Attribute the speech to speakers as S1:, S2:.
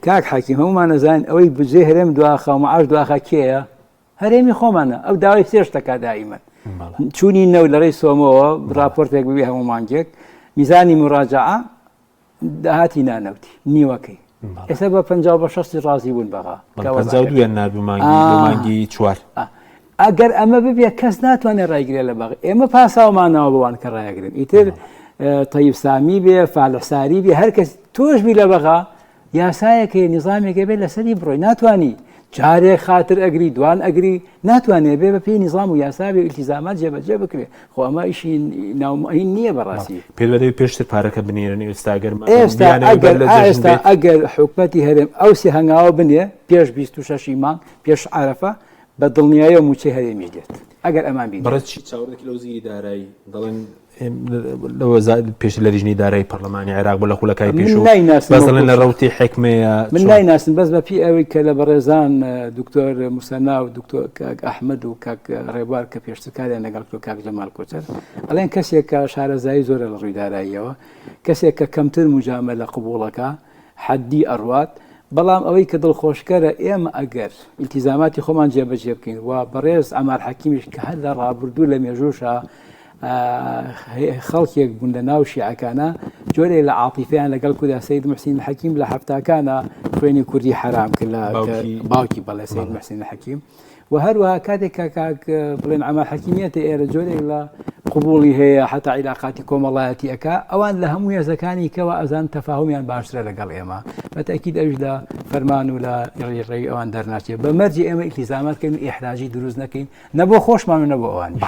S1: كاك حكيم هما نزان أوي بجيه هرم دواخا ومعاش دواخا كيا هرمي خومانا أو داوي سيرشتكا دائما شوني إنه لرئيس ومو برابورتك بيها ممانجك ميزاني مراجعة دهاتي ناوتي نيوكي سبب بنجاب شخص رازي ونبغى
S2: بنجاب دوي النار بمانجي شوار
S1: أجر أما ببيع كاس ناتواني رايقري لبغى إما باسا وما نوبوان كرايقري يتر طيب سامي بيه فعل حساري بيه هركس توش بي لبغى يا سايك نظامي قبل سري بروي ناتواني جاري خاطر أجري دوان أجري ناتواني بيه في نظام وياسابي التزامات جب كله خو أما إشي نوم هنية براسي
S2: بيلودي بيشتر بارك بنيرني استاجر ما
S1: أجر حكمتي هرم أو سهناو بنيه بيش بيستوشاشي مان بيش عرفة بدلني يوم وشهري ميجت أجر أمام بيني
S2: برد شيء تصور كيلو زي داري ضلن لو زاد بيش لجنة داري برلماني عراق ولا خلا كاي بيشو بس ضلن الروتي حكمة
S1: من لا ناس بس بفي أوي كلا برزان دكتور مسنا ودكتور كاك أحمد وكاك ريبار كبيش تكالي أنا قلت كاك جمال كوتر الآن كسي كشهر زاي زور الروي داري كسي كمتر مجاملة قبولك حدي أروات بلام أوي كدل خوشكرة إما أجر التزاماتي خمان جيبكين وبرز عمل حكيمش كهذا رابردو لم يجوشها خلق يقبل لنا وشيعة كان جوري العاطفة أنا قال كذا سيد محسن الحكيم لحفتا كان كوني كردي حرام كلا باوكي بلا سيد محسن الحكيم وهروها كادك بلين عمل حكيميته إير جوري لا قبولي هي حتى علاقاتكم الله يأتيك أوان لهم يزكاني كوا أذان تفاهم يعني باشتري لقال إما فتأكيد أجدا فرمان ولا يري أوان درناتي بمرجع إما التزامات كين إحراجي دروزنا كين نبو خوش ما من نبو أوان